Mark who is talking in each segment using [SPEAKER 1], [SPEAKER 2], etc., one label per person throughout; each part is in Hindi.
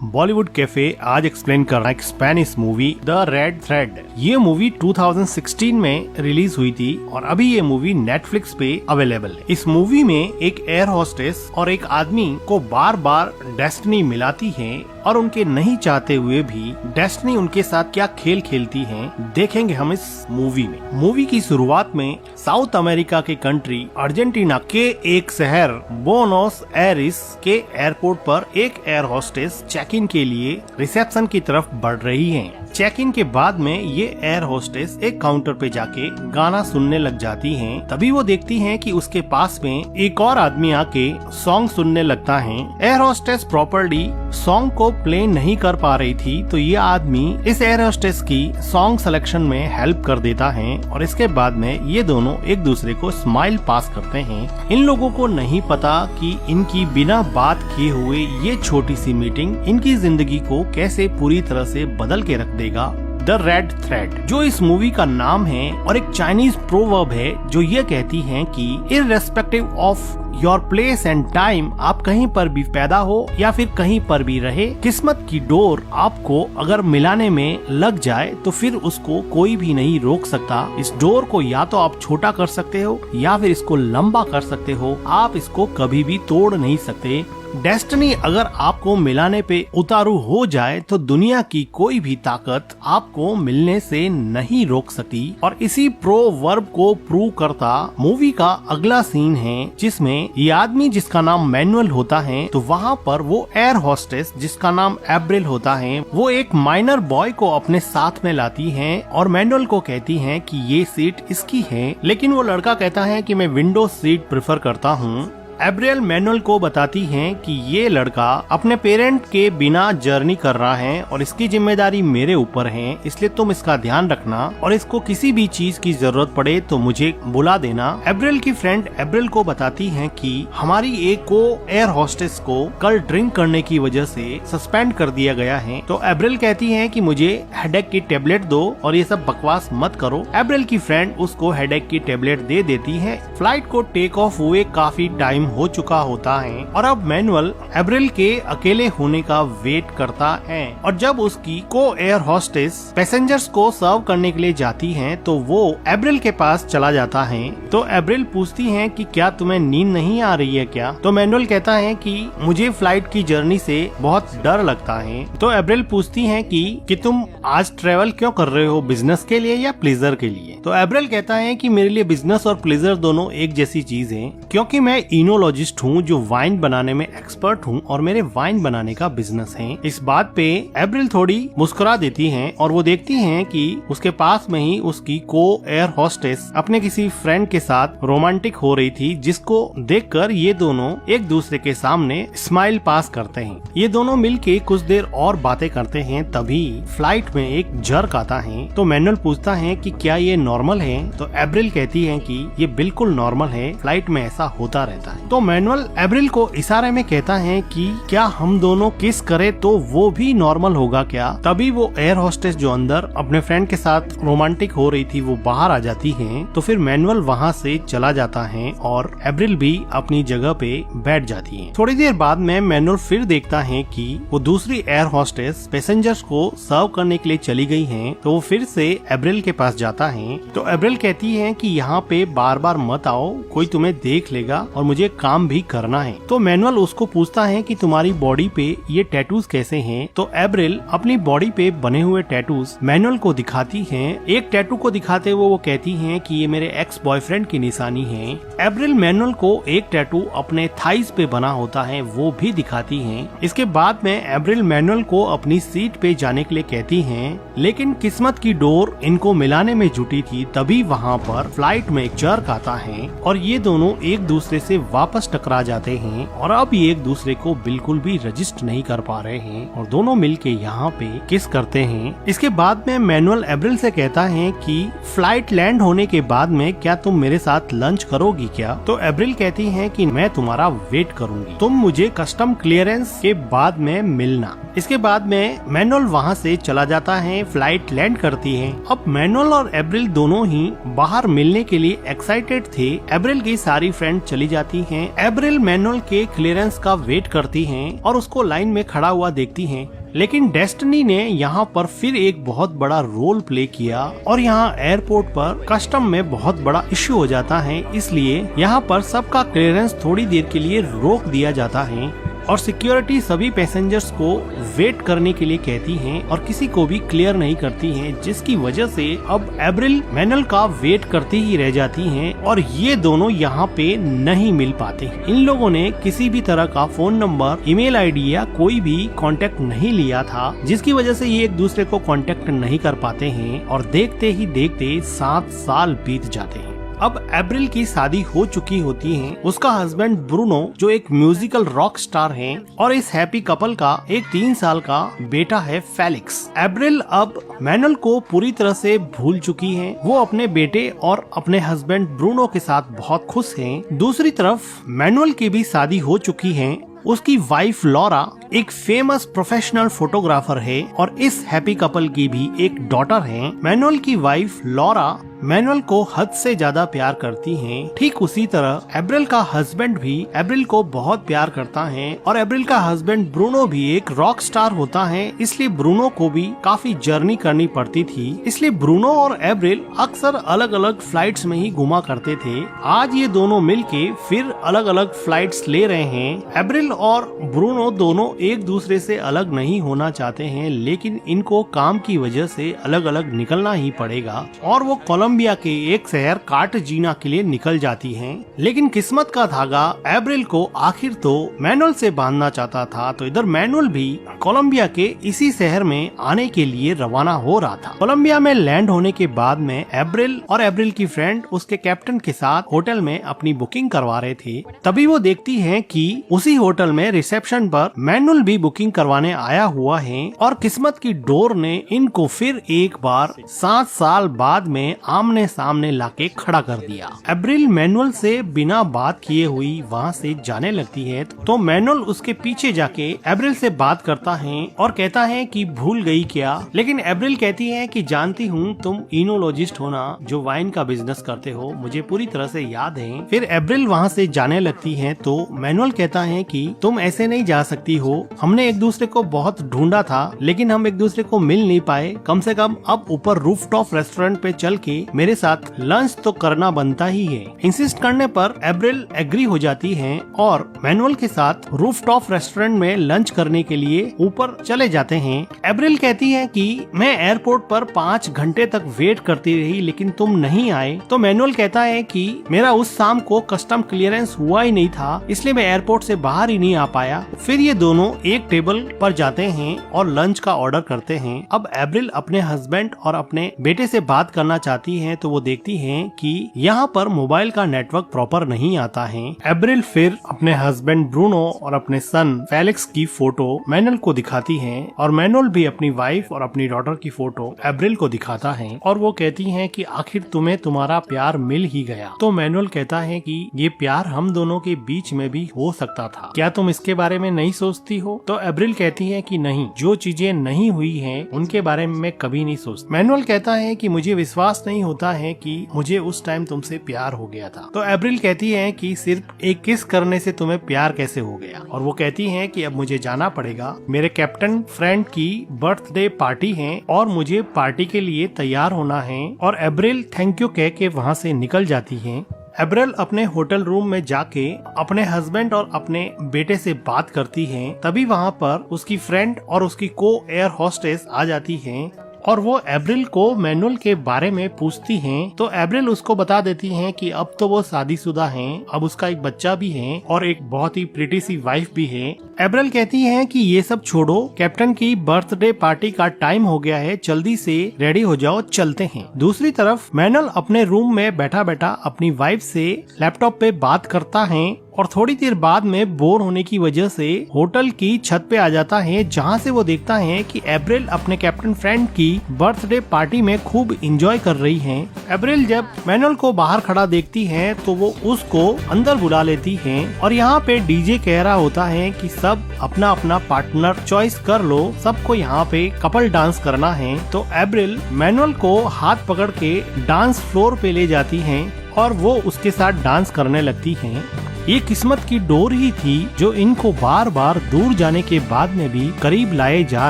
[SPEAKER 1] बॉलीवुड कैफे आज एक्सप्लेन कर रहा है Spanish movie the red thread. ये मूवी 2016 में रिलीज हुई थी और अभी ये मूवी नेटफ्लिक्स पे अवेलेबल है। इस मूवी में एक एयर होस्टेस और एक आदमी को बार बार डेस्टिनी मिलाती है और उनके नहीं चाहते हुए भी डेस्टिनी उनके साथ क्या खेल खेलती है, देखेंगे हम इस मूवी में। मूवी की शुरुआत में साउथ अमेरिका के कंट्री अर्जेंटीना के एक शहर बोनोस एरिस के एयरपोर्ट पर एक एयर होस्टेस चेक इन के लिए रिसेप्शन की तरफ बढ़ रही हैं। चेक इन के बाद में ये एयर होस्टेस एक काउंटर पे जाके गाना सुनने लग जाती हैं। तभी वो देखती हैं कि उसके पास में एक और आदमी आके सॉन्ग सुनने लगता है। एयर होस्टेस प्रॉपर्ली सॉन्ग को प्ले नहीं कर पा रही थी, तो ये आदमी इस एयर होस्टेस की सॉन्ग सिलेक्शन में हेल्प कर देता है और इसके बाद में ये दोनों एक दूसरे को स्माइल पास करते हैं। इन लोगों को नहीं पता कि इनकी बिना बात किए हुए ये छोटी सी मीटिंग इनकी जिंदगी को कैसे पूरी तरह से बदल के रख देगा। द रेड थ्रेड जो इस मूवी का नाम है और एक चाइनीज प्रोवर्ब है जो ये कहती है कि irrespective of your place and time, आप कहीं पर भी पैदा हो या फिर कहीं पर भी रहे, किस्मत की डोर आपको अगर मिलाने में लग जाए तो फिर उसको कोई भी नहीं रोक सकता। इस डोर को या तो आप छोटा कर सकते हो या फिर इसको लंबा कर सकते हो, आप इसको कभी भी तोड़ नहीं सकते। डेस्टिनी अगर आपको मिलाने पे उतारू हो जाए तो दुनिया की कोई भी ताकत आपको मिलने से नहीं रोक सकती। और इसी प्रोवर्ब को प्रूव करता मूवी का अगला सीन है जिसमें ये आदमी जिसका नाम मैनुअल होता है, तो वहाँ पर वो एयर होस्टेस जिसका नाम एब्रिल होता है, वो एक माइनर बॉय को अपने साथ में लाती है और मैनुअल को कहती है कि ये सीट इसकी है, लेकिन वो लड़का कहता है कि मैं विंडो सीट प्रेफर करता हूँ। एब्रियल मैनुअल को बताती हैं कि ये लड़का अपने पेरेंट के बिना जर्नी कर रहा है और इसकी जिम्मेदारी मेरे ऊपर है, इसलिए तुम इसका ध्यान रखना और इसको किसी भी चीज की जरूरत पड़े तो मुझे बुला देना। एब्रियल की फ्रेंड एब्रिल को बताती हैं कि हमारी एक को एयर होस्टेस को कल ड्रिंक करने की वजह से सस्पेंड कर दिया गया है। तो एब्रिल कहती है कि मुझे हेडेक की टेबलेट दो और ये सब बकवास मत करो। एब्रिल की फ्रेंड उसको हेडेक की टेबलेट दे देती है। फ्लाइट को टेक ऑफ हुए काफी टाइम हो चुका होता है और अब मैनुअल एब्रिल के अकेले होने का वेट करता है और जब उसकी को एयर होस्टेस पैसेंजर्स को सर्व करने के लिए जाती है तो वो एब्रिल के पास चला जाता है। तो एब्रिल पूछती है कि क्या तुम्हें नींद नहीं आ रही है क्या? तो मैनुअल कहता है कि मुझे फ्लाइट की जर्नी से बहुत डर लगता है। तो एब्रिल पूछती है कि तुम आज ट्रेवल क्यों कर रहे हो, बिजनेस के लिए या प्लेजर के लिए? तो एब्रिल कहता है कि मेरे लिए बिजनेस और प्लेजर दोनों एक जैसी चीज है, क्योंकि मैं इनोलॉजिस्ट हूँ जो वाइन बनाने में एक्सपर्ट हूँ और मेरे वाइन बनाने का बिजनेस है। इस बात पे एब्रिल थोड़ी मुस्कुरा देती हैं और वो देखती हैं कि उसके पास में ही उसकी को एयर होस्टेस अपने किसी फ्रेंड के साथ रोमांटिक हो रही थी, जिसको देखकर ये दोनों एक दूसरे के सामने स्माइल पास करते हैं। ये दोनों मिलके कुछ देर और बातें करते हैं, तभी फ्लाइट में एक जर्क आता है। तो मैनुअल पूछता है कि क्या ये नॉर्मल है? तो एब्रिल कहती है कि ये बिल्कुल नॉर्मल है, फ्लाइट में ऐसा होता रहता है। तो मैनुअल एब्रिल को इशारे में कहता है कि क्या हम दोनों किस करे तो वो भी नॉर्मल होगा क्या? तभी वो एयर होस्टेस जो अंदर अपने फ्रेंड के साथ रोमांटिक हो रही थी वो बाहर आ जाती है। तो फिर मैनुअल वहाँ से चला जाता है और एब्रिल भी अपनी जगह पे बैठ जाती है। थोड़ी देर बाद में मैनुअल फिर देखता है कि वो दूसरी एयर होस्टेस पैसेंजर्स को सर्व करने के लिए चली गई है। तो वो फिर से एब्रिल के पास जाता है। तो एब्रिल कहती है कि यहाँ पे बार बार मत आओ, कोई तुम्हें देख लेगा और मुझे काम भी करना है। तो मैनुअल उसको पूछता है कि तुम्हारी बॉडी पे ये टैटूज कैसे हैं? तो एब्रिल अपनी बॉडी पे बने हुए टैटूज मैनुअल को दिखाती हैं। एक टैटू को दिखाते हुए वो कहती हैं कि ये मेरे एक्स बॉयफ्रेंड की निशानी है। एब्रिल मैनुअल को एक टैटू अपने थाइस पे बना होता है वो भी दिखाती हैं। इसके बाद में एब्रिल मैनुअल को अपनी सीट पे जाने के लिए कहती हैं, लेकिन किस्मत की डोर इनको मिलाने में जुटी थी। तभी वहाँ पर फ्लाइट में एक जर्क आता है और ये दोनों एक दूसरे से वापस टकरा जाते हैं और अब ये एक दूसरे को बिल्कुल भी रजिस्ट नहीं कर पा रहे हैं और दोनों मिलके यहाँ पे किस करते हैं। इसके बाद में मैनुअल एब्रिल से कहता है कि फ्लाइट लैंड होने के बाद में क्या तुम मेरे साथ लंच करोगी क्या? तो एब्रिल कहती है कि मैं तुम्हारा वेट करूंगी, तुम मुझे कस्टम क्लियरेंस के बाद में मिलना। इसके बाद में मैनुअल वहाँ से चला जाता है, फ्लाइट लैंड करती है। अब मैनुअल और एब्रिल दोनों ही बाहर मिलने के लिए एक्साइटेड थे। एब्रिल की सारी फ्रेंड चली जाती हैं, एब्रिल मैनुअल के क्लियरेंस का वेट करती हैं और उसको लाइन में खड़ा हुआ देखती हैं। लेकिन डेस्टिनी ने यहाँ पर फिर एक बहुत बड़ा रोल प्ले किया और यहाँ एयरपोर्ट पर कस्टम में बहुत बड़ा इश्यू हो जाता है, इसलिए यहाँ पर सबका क्लियरेंस थोड़ी देर के लिए रोक दिया जाता है और सिक्योरिटी सभी पैसेंजर्स को वेट करने के लिए कहती हैं और किसी को भी क्लियर नहीं करती हैं, जिसकी वजह से अब एब्रिल मैनुअल का वेट करती ही रह जाती हैं और ये दोनों यहाँ पे नहीं मिल पाते। इन लोगों ने किसी भी तरह का फोन नंबर, ईमेल आईडी या कोई भी कांटेक्ट नहीं लिया था, जिसकी वजह से ये एक दूसरे को कांटेक्ट नहीं कर पाते हैं और देखते ही देखते 7 साल बीत जाते हैं। अब एब्रिल की शादी हो चुकी होती है, उसका हस्बैंड ब्रूनो जो एक म्यूजिकल रॉक स्टार है और इस हैप्पी कपल का एक 3 साल का बेटा है फेलिक्स। एब्रिल अब मैनुअल को पूरी तरह से भूल चुकी है, वो अपने बेटे और अपने हस्बैंड ब्रूनो के साथ बहुत खुश हैं। दूसरी तरफ मैनुअल की भी शादी हो चुकी है, उसकी वाइफ लॉरा एक फेमस प्रोफेशनल फोटोग्राफर है और इस हैप्पी कपल की भी एक डॉटर है। मैनुअल की वाइफ लॉरा मैनुअल को हद से ज्यादा प्यार करती हैं। ठीक उसी तरह एब्रिल का हस्बैंड भी एब्रिल को बहुत प्यार करता है और एब्रिल का हस्बैंड ब्रूनो भी एक रॉक स्टार होता है, इसलिए ब्रूनो को भी काफी जर्नी करनी पड़ती थी। इसलिए ब्रूनो और एब्रिल अक्सर अलग अलग फ्लाइट्स में ही घुमा करते थे। आज ये दोनों मिलके फिर अलग अलग फ्लाइट्स ले रहे हैं। एब्रिल और ब्रूनो दोनों एक दूसरे से अलग नहीं होना चाहते हैं, लेकिन इनको काम की वजह से अलग अलग निकलना ही पड़ेगा और वो कोलंबिया के एक शहर कार्टाजीना के लिए निकल जाती हैं। लेकिन किस्मत का धागा एब्रिल को आखिर तो मैनुअल से बांधना चाहता था, तो इधर मैनुअल भी कोलंबिया के इसी शहर में आने के लिए रवाना हो रहा था। कोलंबिया में लैंड होने के बाद में एब्रिल और एब्रिल की फ्रेंड उसके कैप्टन के साथ होटल में अपनी बुकिंग करवा रहे थे। तभी वो देखती है कि उसी होटल में रिसेप्शन पर मैनुअल भी बुकिंग करवाने आया हुआ है और किस्मत की डोर ने इनको फिर एक बार 7 साल बाद में आमने सामने लाके खड़ा कर दिया। एब्रिल मैनुअल से बिना बात किए हुई वहाँ से जाने लगती है, तो मैनुअल उसके पीछे जाके एब्रिल से बात करता है और कहता है कि भूल गई क्या। लेकिन एब्रिल कहती है कि जानती हूँ तुम इनोलॉजिस्ट हो ना, जो वाइन का बिजनेस करते हो, मुझे पूरी तरह से याद है। फिर एब्रिल वहाँ से जाने लगती है तो मैनुअल कहता है कि तुम ऐसे नहीं जा सकती हो, हमने एक दूसरे को बहुत ढूंढा था लेकिन हम एक दूसरे को मिल नहीं पाए, कम से कम अब ऊपर रूफटॉप रेस्टोरेंट पे चल के मेरे साथ लंच तो करना बनता ही है। इंसिस्ट करने पर एब्रिल एग्री हो जाती है और मैनुअल के साथ रूफटॉप रेस्टोरेंट में लंच करने के लिए ऊपर चले जाते हैं। एब्रिल कहती है कि मैं एयरपोर्ट पर 5 घंटे तक वेट करती रही लेकिन तुम नहीं आए, तो मैनुअल कहता है कि मेरा उस शाम को कस्टम क्लियरेंस हुआ ही नहीं था, इसलिए मैं एयरपोर्ट से बाहर ही नहीं आ पाया। फिर ये दोनों एक टेबल पर जाते हैं और लंच का ऑर्डर करते हैं। अब एब्रिल अपने हस्बैंड और अपने बेटे से बात करना चाहती है, तो वो देखती है कि यहाँ पर मोबाइल का नेटवर्क प्रॉपर नहीं आता है। एब्रिल फिर अपने हस्बैंड ब्रूनो और अपने सन फेलिक्स की फोटो मैनुअल को दिखाती है और मैनुअल भी अपनी वाइफ और अपनी डॉटर की फोटो एब्रिल को दिखाता है और वो कहती है कि आखिर तुम्हें तुम्हारा प्यार मिल ही गया। तो मैनुअल कहता है कि ये प्यार हम दोनों के बीच में भी हो सकता था, क्या तुम इसके बारे में नहीं सोचती हो? तो एब्रिल कहती है कि नहीं, जो चीजें नहीं हुई हैं उनके बारे में मैं कभी नहीं सोचती। मैनुअल कहता है कि मुझे विश्वास नहीं होता है कि मुझे उस टाइम तुमसे प्यार हो गया था। तो एब्रिल कहती है कि सिर्फ एक किस करने से तुम्हें प्यार कैसे हो गया, और वो कहती है कि अब मुझे जाना पड़ेगा, मेरे कैप्टन फ्रेंड की बर्थडे पार्टी है और मुझे पार्टी के लिए तैयार होना है। और एब्रिल थैंक यू कह के वहाँ से निकल जाती है। एब्रिल अपने होटल रूम में जाके अपने हस्बैंड और अपने बेटे से बात करती है। तभी वहाँ पर उसकी फ्रेंड और उसकी को एयर होस्टेस आ जाती है और वो एब्रिल को मैनुअल के बारे में पूछती हैं। तो एब्रिल उसको बता देती हैं कि अब तो वो शादीशुदा हैं, अब उसका एक बच्चा भी है और एक बहुत ही प्रिटी सी वाइफ भी है। एब्रिल कहती है कि ये सब छोड़ो, कैप्टन की बर्थडे पार्टी का टाइम हो गया है, जल्दी से रेडी हो जाओ, चलते हैं। दूसरी तरफ मैनुअल अपने रूम में बैठा बैठा अपनी वाइफ से लैपटॉप पे बात करता है और थोड़ी देर बाद में बोर होने की वजह से होटल की छत पे आ जाता है, जहाँ से वो देखता है कि एब्रिल अपने कैप्टन फ्रेंड की बर्थडे पार्टी में खूब एंजॉय कर रही है। एब्रिल जब मैनुअल को बाहर खड़ा देखती है तो वो उसको अंदर बुला लेती है और यहाँ पे डीजे कह रहा होता है कि सब अपना अपना पार्टनर चॉइस कर लो, सबको यहाँ पे कपल डांस करना है। तो एब्रिल मैनुअल को हाथ पकड़ के डांस फ्लोर पे ले जाती है और वो उसके साथ डांस करने लगती हैं। ये किस्मत की डोर ही थी जो इनको बार बार दूर जाने के बाद में भी करीब लाए जा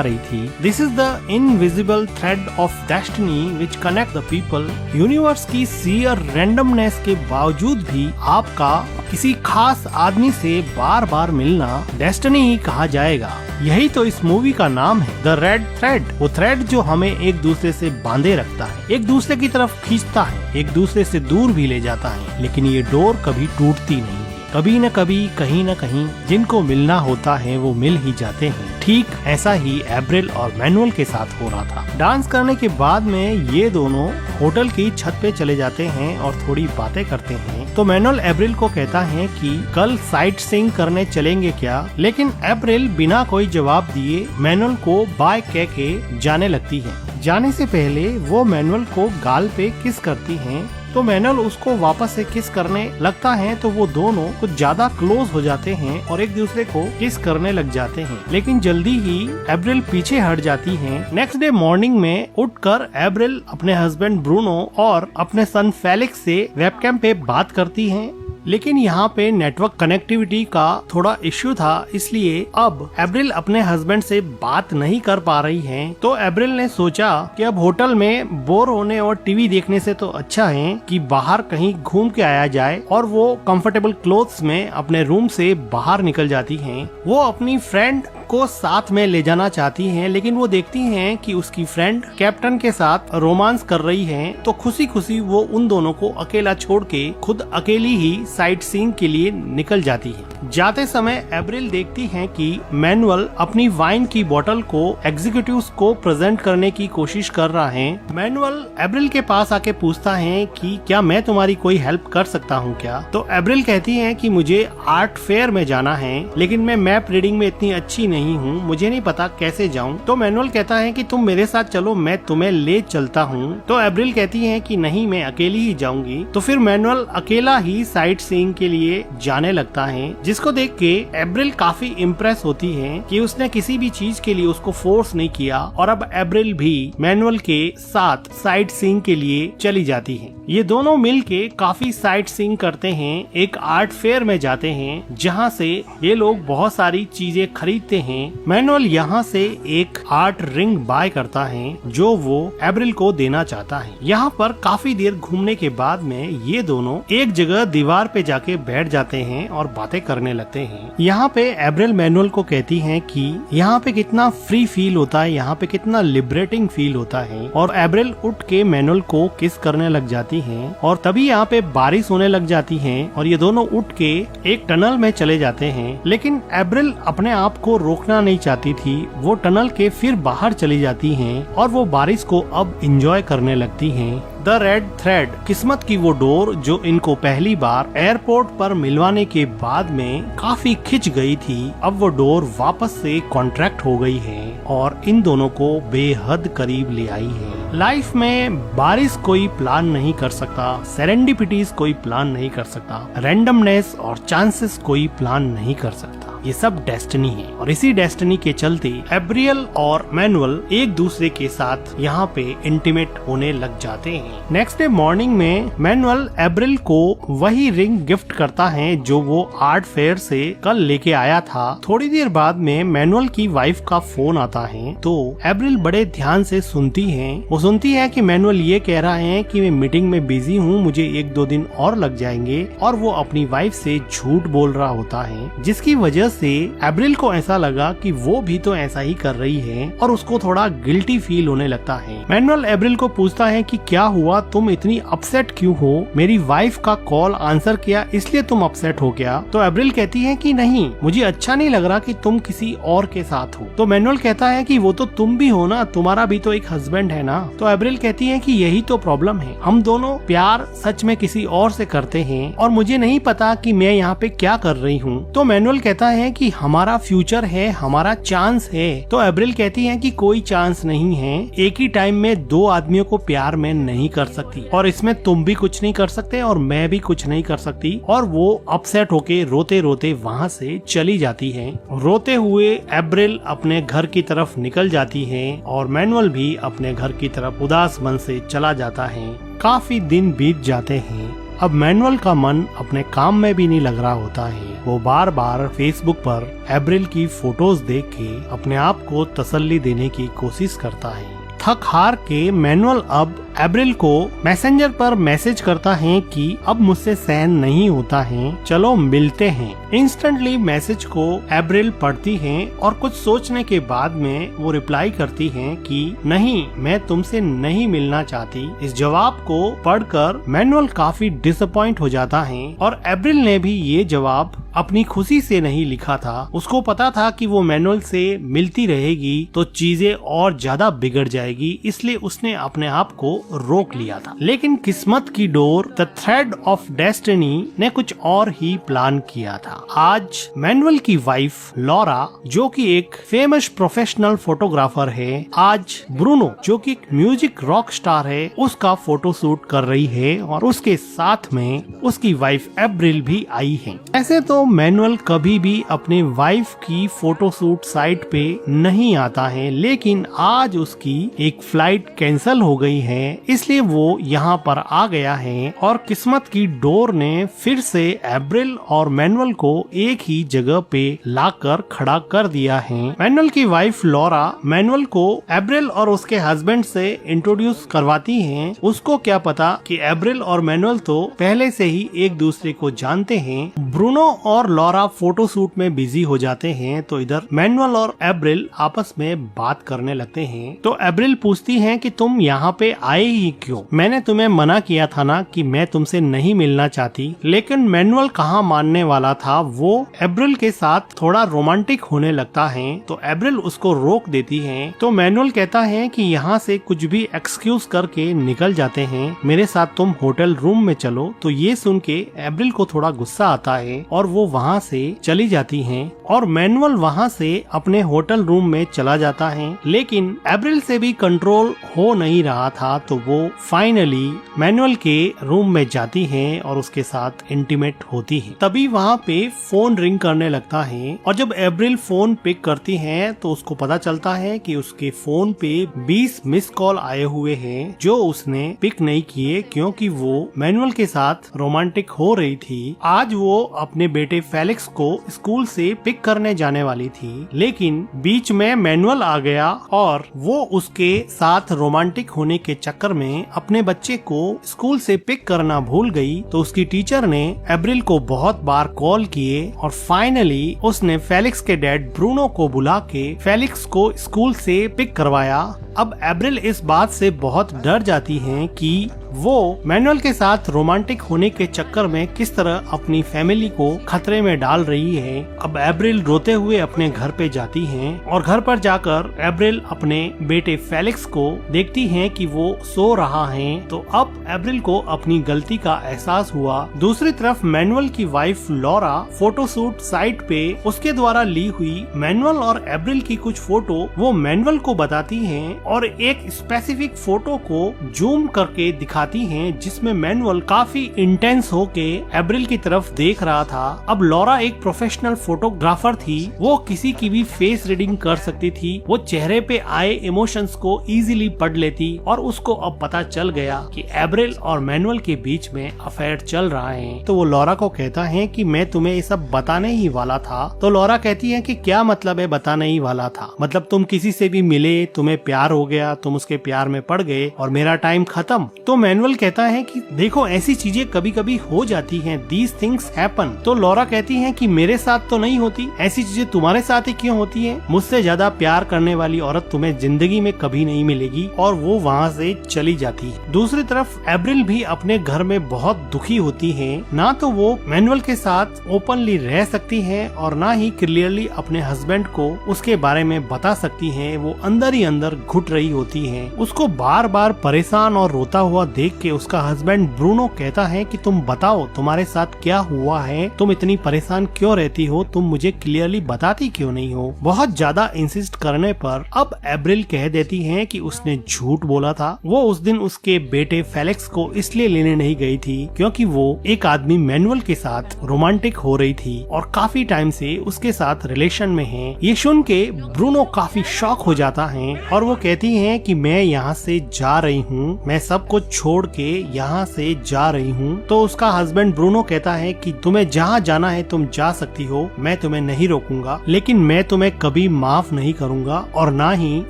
[SPEAKER 1] रही थी। This is the invisible thread of destiny which connect the people. Universe की सीयर रैंडमनेस के बावजूद भी आपका किसी खास आदमी से बार बार मिलना डेस्टिनी ही कहा जाएगा। यही तो इस मूवी का नाम है, द रेड थ्रेड। वो थ्रेड जो हमें एक दूसरे से बांधे रखता है, एक दूसरे की तरफ खींचता है, एक दूसरे से दूर भी ले जाता है, लेकिन ये डोर कभी टूटती नहीं। कभी न कभी कहीं न कहीं जिनको मिलना होता है वो मिल ही जाते हैं। ठीक ऐसा ही एब्रिल और मैनुअल के साथ हो रहा था। डांस करने के बाद में ये दोनों होटल की छत पे चले जाते हैं और थोड़ी बातें करते हैं। तो मैनुअल एब्रिल को कहता है कि कल साइट सीइंग करने चलेंगे क्या, लेकिन एब्रिल बिना कोई जवाब दिए मैनुअल को बाय कह के जाने लगती है। जाने से पहले वो मैनुअल को गाल पे किस करती हैं, तो मैनुअल उसको वापस से किस करने लगता है, तो वो दोनों कुछ ज्यादा क्लोज हो जाते हैं और एक दूसरे को किस करने लग जाते हैं। लेकिन जल्दी ही एब्रिल पीछे हट जाती है। नेक्स्ट डे मॉर्निंग में उठकर एब्रिल अपने हस्बैंड ब्रूनो और अपने सन फेलिक्स से वेबकैम पे बात करती है, लेकिन यहाँ पे नेटवर्क कनेक्टिविटी का थोड़ा इश्यू था, इसलिए अब एब्रिल अपने हस्बैंड से बात नहीं कर पा रही है। तो एब्रिल ने सोचा कि अब होटल में बोर होने और टीवी देखने से तो अच्छा है कि बाहर कहीं घूम के आया जाए, और वो कंफर्टेबल क्लोथ्स में अपने रूम से बाहर निकल जाती हैं। वो अपनी फ्रेंड को साथ में ले जाना चाहती हैं, लेकिन वो देखती हैं कि उसकी फ्रेंड कैप्टन के साथ रोमांस कर रही है, तो खुशी खुशी वो उन दोनों को अकेला छोड़ के खुद अकेली ही साइट सीइंग के लिए निकल जाती है। जाते समय एब्रिल देखती है कि मैनुअल अपनी वाइन की बोतल को एग्जीक्यूटिव्स को प्रेजेंट करने की कोशिश कर रहा है। मैनुअल एब्रिल के पास आके पूछता है कि क्या मैं तुम्हारी कोई हेल्प कर सकता हूँ क्या। तो एब्रिल कहती है कि मुझे आर्ट फेयर में जाना है, लेकिन मैं मैप रीडिंग में इतनी अच्छी नहीं हूँ, मुझे नहीं पता कैसे जाऊँ। तो मैनुअल कहता है कि तुम मेरे साथ चलो, मैं तुम्हें ले चलता हूँ। तो एब्रिल कहती है कि नहीं, मैं अकेली ही जाऊंगी। तो फिर मैनुअल अकेला ही साइट सीइंग के लिए जाने लगता है, जिसको देख के एब्रिल काफी इम्प्रेस होती है कि उसने किसी भी चीज के लिए उसको फोर्स नहीं किया, और अब एब्रिल भी मैनुअल के साथ साइट सीइंग के लिए चली जाती है। ये दोनों मिलके काफी साइट सीइंग करते हैं, एक आर्ट फेयर में जाते हैं जहाँ से ये लोग बहुत सारी चीजें खरीदते हैं। मैनुअल यहाँ से एक आर्ट रिंग बाय करता है जो वो एब्रिल को देना चाहता है। यहाँ पर काफी देर घूमने के बाद में ये दोनों एक जगह दीवार पे जाके बैठ जाते हैं और बातें करने लगते हैं। यहाँ पे एब्रिल मैनुअल को कहती है कि यहाँ पे कितना फ्री फील होता है, यहाँ पे कितना लिबरेटिंग फील होता है, और एब्रिल उठ के मैनुअल को किस करने लग जाती है। और तभी यहाँ पे बारिश होने लग जाती है और ये दोनों उठ के एक टनल में चले जाते हैं, लेकिन एब्रिल अपने आप को रोकना नहीं चाहती थी। वो टनल के फिर बाहर चली जाती हैं और वो बारिश को अब एंजॉय करने लगती हैं। द रेड थ्रेड, किस्मत की वो डोर जो इनको पहली बार एयरपोर्ट पर मिलवाने के बाद में काफी खिंच गई थी, अब वो डोर वापस से कॉन्ट्रैक्ट हो गई है और इन दोनों को बेहद करीब ले आई है। लाइफ में बारिश कोई प्लान नहीं कर सकता, सेरेंडिपिटीज कोई प्लान नहीं कर सकता, रैंडमनेस और चांसेस कोई प्लान नहीं कर सकता। ये सब डेस्टिनी है, और इसी डेस्टिनी के चलते एब्रियल और मैनुअल एक दूसरे के साथ यहाँ पे इंटीमेट होने लग जाते हैं। नेक्स्ट डे मॉर्निंग में मैनुअल एब्रिल को वही रिंग गिफ्ट करता है जो वो आर्ट फेयर से कल लेके आया था। थोड़ी देर बाद में मैनुअल की वाइफ का फोन आता है, तो एब्रिल बड़े ध्यान से सुनती है। वो सुनती है कि मैनुअल ये कह रहा है कि मैं मीटिंग में बिजी हूँ, मुझे 1-2 दिन और लग जाएंगे, और वो अपनी वाइफ से झूठ बोल रहा होता है, जिसकी वजह से एब्रिल को ऐसा लगा कि वो भी तो ऐसा ही कर रही है और उसको थोड़ा गिल्टी फील होने लगता है। मैनुअल एब्रिल को पूछता है कि क्या हुआ, तुम इतनी अपसेट क्यों हो, मेरी वाइफ का कॉल आंसर किया इसलिए तुम अपसेट हो क्या। तो एब्रिल कहती है कि नहीं, मुझे अच्छा नहीं लग रहा कि तुम किसी और के साथ हो। तो मैनुअल कहता है कि वो तो तुम भी हो ना, तुम्हारा भी तो एक हस्बैंड है ना। तो एब्रिल कहती है कि यही तो प्रॉब्लम है, हम दोनों प्यार सच में किसी और से करते हैं और मुझे नहीं पता कि मैं यहाँ पे क्या कर रही हूँ। तो मैनुअल कहता है कि हमारा फ्यूचर है, हमारा चांस है। तो एब्रिल कहती है कि कोई चांस नहीं है, एक ही टाइम में 2 आदमियों को प्यार में नहीं कर सकती, और इसमें तुम भी कुछ नहीं कर सकते और मैं भी कुछ नहीं कर सकती। और वो अपसेट होके रोते रोते वहाँ से चली जाती है। रोते हुए एब्रिल अपने घर की तरफ निकल जाती है और मैनुअल भी अपने घर की तरफ उदास मन से चला जाता है। काफी दिन बीत जाते हैं अब मैनुअल का मन अपने काम में भी नहीं लग रहा होता है। वो बार बार फेसबुक पर एप्रिल की फोटोज देख के अपने आप को तसल्ली देने की कोशिश करता है। थक हार के मैनुअल अब एप्रिल को मैसेंजर पर मैसेज करता है कि अब मुझसे सहन नहीं होता है, चलो मिलते हैं। इंस्टेंटली मैसेज को एप्रिल पढ़ती है और कुछ सोचने के बाद में वो रिप्लाई करती है कि नहीं, मैं तुमसे नहीं मिलना चाहती। इस जवाब को पढ़कर मैनुअल काफी डिसअपॉइंट हो जाता है और एप्रिल ने भी ये जवाब अपनी खुशी से नहीं लिखा था। उसको पता था कि वो मैनुअल से मिलती रहेगी तो चीजें और ज्यादा बिगड़ जाएगी, इसलिए उसने अपने आप को रोक लिया था। लेकिन किस्मत की door, the thread of destiny ने कुछ और ही प्लान किया था। आज मैनुअल की वाइफ लॉरा, जो कि एक फेमस प्रोफेशनल फोटोग्राफर है, आज ब्रूनो, जो कि एक म्यूजिक रॉक स्टार है, उसका फोटो शूट कर रही है और उसके साथ में उसकी वाइफ एप्रिल भी आई है। ऐसे तो मैनुअल कभी भी अपने वाइफ की फोटो शूट साइट पे नहीं आता है, लेकिन आज उसकी एक फ्लाइट कैंसिल हो गई है, इसलिए वो यहाँ पर आ गया है और किस्मत की डोर ने फिर से एप्रिल और मैनुअल को एक ही जगह पे लाकर खड़ा कर दिया है। मैनुअल की वाइफ लॉरा मैनुअल को एप्रिल और उसके हस्बैंड से इंट्रोड्यूस करवाती है। उसको क्या पता कि एप्रिल और मैनुअल तो पहले से ही एक दूसरे को जानते हैं। ब्रूनो और लॉरा फोटो शूट में बिजी हो जाते हैं तो इधर मैनुअल और एप्रिल आपस में बात करने लगते हैं। तो एप्रिल पूछती है कि तुम यहाँ पे आए ही क्यों? मैंने तुम्हें मना किया था ना कि मैं तुमसे नहीं मिलना चाहती। लेकिन मैनुअल कहाँ मानने वाला था, वो एप्रिल के साथ थोड़ा रोमांटिक होने लगता है तो एप्रिल उसको रोक देती है। तो मैनुअल कहता है कि यहाँ से कुछ भी एक्सक्यूज करके निकल जाते हैं, मेरे साथ तुम होटल रूम में चलो। तो ये सुन के एप्रिल को थोड़ा गुस्सा आता है और वो वहाँ से चली जाती हैं और मैनुअल वहाँ से अपने होटल रूम में चला जाता है। लेकिन एप्रिल से भी कंट्रोल हो नहीं रहा था तो वो फाइनली मैनुअल के रूम में जाती है और उसके साथ इंटीमेट होती है। तभी वहाँ पे फोन रिंग करने लगता है और जब एप्रिल फोन पिक करती है तो उसको पता चलता है कि उसके फोन पे 20 मिस कॉल आए हुए हैं जो उसने पिक नहीं किए क्योंकि वो मैनुअल के साथ रोमांटिक हो रही थी। आज वो अपने बेटे फेलिक्स को स्कूल से पिक करने जाने वाली थी, लेकिन बीच में मैनुअल आ गया और वो उसके साथ रोमांटिक होने के चक्कर में अपने बच्चे को स्कूल से पिक करना भूल गई। तो उसकी टीचर ने एप्रिल को बहुत बार कॉल किए और फाइनली उसने फेलिक्स के डैड ब्रूनो को बुला के फेलिक्स को स्कूल से पिक करवाया। अब एप्रिल इस बात से बहुत डर जाती है कि वो मैनुअल के साथ रोमांटिक होने के चक्कर में किस तरह अपनी फैमिली को खतरे में डाल रही है। अब एप्रिल रोते हुए अपने घर पे जाती है और घर पर जाकर एप्रिल अपने बेटे फेलिक्स को देखती है कि वो सो रहा है। तो अब एप्रिल को अपनी गलती का एहसास हुआ। दूसरी तरफ मैनुअल की वाइफ लॉरा फोटोशूट साइट पे उसके द्वारा ली हुई मैनुअल और एप्रिल की कुछ फोटो वो मैनुअल को बताती है और एक स्पेसिफिक फोटो को जूम करके दिखाती हैं जिसमें मैनुअल काफी इंटेंस होके एप्रिल की तरफ देख रहा था। अब लॉरा एक प्रोफेशनल फोटोग्राफर थी, वो किसी की भी फेस रीडिंग कर सकती थी। वो चेहरे पे आए इमोशंस को इजीली पढ़ लेती और उसको अब पता चल गया कि एप्रिल और मैनुअल के बीच में अफेयर चल रहा है। तो वो लॉरा को कहता है कि मैं तुम्हें ये सब बताने ही वाला था। तो लॉरा कहती है कि क्या मतलब है बताने ही वाला था? मतलब तुम किसी से भी मिले, तुम्हें प्यार हो गया, तुम उसके प्यार में पड़ गए और मेरा टाइम खत्म? तो मैनुअल कहता है कि देखो ऐसी चीजें कभी कभी हो जाती हैं, these things happen। तो लॉरा कहती है कि मेरे साथ तो नहीं होती, ऐसी चीजें तुम्हारे साथ ही क्यों होती है? मुझसे ज्यादा प्यार करने वाली औरत तुम्हें जिंदगी में कभी नहीं मिलेगी। और वो वहाँ से चली जाती है। दूसरी तरफ एप्रिल भी अपने घर में बहुत दुखी होती है। ना तो वो मैनुअल के साथ ओपनली रह सकती है और ना ही क्लियरली अपने हस्बैंड को उसके बारे में बता सकती है। वो अंदर ही अंदर घुट रही होती है। उसको बार बार परेशान और रोता हुआ देख के उसका हस्बैंड ब्रूनो कहता है कि तुम बताओ तुम्हारे साथ क्या हुआ है, तुम इतनी परेशान क्यों रहती हो, तुम मुझे क्लियरली बताती क्यों नहीं हो? बहुत ज्यादा इंसिस्ट करने पर अब एप्रिल कह देती है कि उसने झूठ बोला था। वो उस दिन उसके बेटे फेलिक्स को इसलिए लेने नहीं गई थी क्योंकि वो एक आदमी मैनुअल के साथ रोमांटिक हो रही थी और काफी टाइम से उसके साथ रिलेशन में है। ये सुन के ब्रूनो काफी शॉक हो जाता है और वो कहती है कि मैं यहाँ से जा रही हूँ, मैं सब कुछ छोड़ के यहाँ से जा रही हूँ। तो उसका हस्बैंड ब्रूनो कहता है कि तुम्हें जहाँ जाना है तुम जा सकती हो, मैं तुम्हें नहीं रोकूंगा, लेकिन मैं तुम्हें कभी माफ नहीं करूंगा और ना ही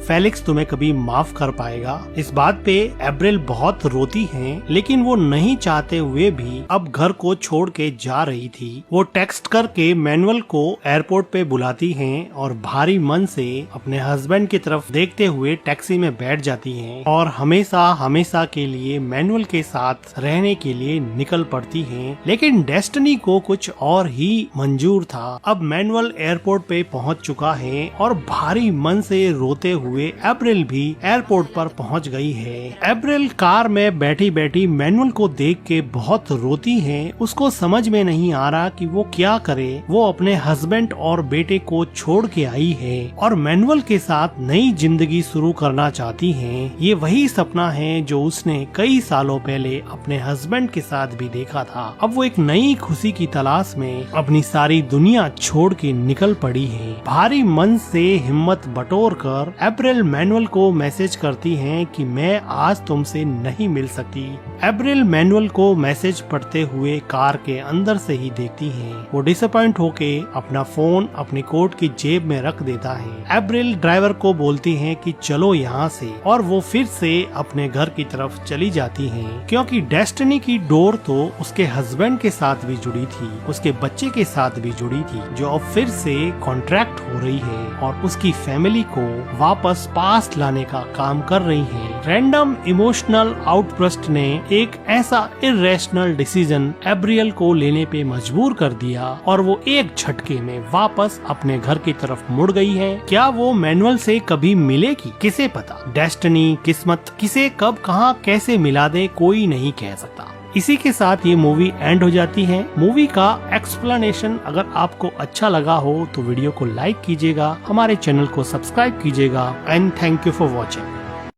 [SPEAKER 1] फेलिक्स तुम्हें कभी माफ कर पाएगा। इस बात पे एब्रिल बहुत रोती है, लेकिन वो नहीं चाहते हुए भी अब घर को छोड़ के जा रही थी। वो टेक्स्ट करके मैनुअल को एयरपोर्ट पे बुलाती हैं और भारी मन से अपने हस्बैंड की तरफ देखते हुए टैक्सी में बैठ जाती हैं और हमेशा हमेशा के लिए मैनुअल के साथ रहने के लिए निकल पड़ती हैं। लेकिन डेस्टिनी को कुछ और ही मंजूर था। अब मैनुअल एयरपोर्ट पे पहुंच चुका है और भारी मन से रोते हुए एब्रिल भी एयरपोर्ट पर पहुंच गई है। एब्रिल कार में बैठी बैठी मैनुअल को देख के बहुत रोती है। उसको समझ में नहीं आ रहा कि वो क्या करे। वो अपने हस्बैंड और बेटे को छोड़ के आई है और मैनुअल के साथ नई जिंदगी शुरू करना चाहती है। ये वही सपना है जो उसने कई सालों पहले अपने हस्बैंड के साथ भी देखा था। अब वो एक नई खुशी की तलाश में अपनी सारी दुनिया छोड़ के निकल पड़ी है। भारी मन से हिम्मत बटोर कर एब्रिल मैनुअल को मैसेज करती है कि मैं आज तुमसे नहीं मिल सकती। एब्रिल मैनुअल को मैसेज पढ़ते हुए कार के अंदर से ही देखती है। वो डिसअपॉइंट होके अपना फोन अपने कोट की जेब में रख देता है। एब्रिल ड्राइवर को बोलती है कि चलो यहाँ से, और वो फिर से अपने घर की तरफ चली जाती है, क्योंकि डेस्टिनी की डोर तो उसके हस्बैंड के साथ भी जुड़ी थी, उसके बच्चे के साथ भी जुड़ी थी, जो अब फिर से कॉन्ट्रैक्ट हो रही है और उसकी फैमिली को वापस पास्ट लाने का काम कर रही है। रैंडम इमोशनल आउटबर्स्ट ने एक ऐसा इरेशनल डिसीजन एब्रियल को लेने पे मजबूर कर दिया और वो एक झटके में वापस अपने घर की तरफ मुड़ गई है। क्या वो मैनुअल से कभी मिलेगी, किसे पता। डेस्टिनी, किस्मत किसे कब कहां कैसे मिला दे, कोई नहीं कह सकता। इसी के साथ ये मूवी एंड हो जाती है। मूवी का एक्सप्लेनेशन अगर आपको अच्छा लगा हो तो वीडियो को लाइक कीजिएगा, हमारे चैनल को सब्सक्राइब कीजिएगा and thank you for watching.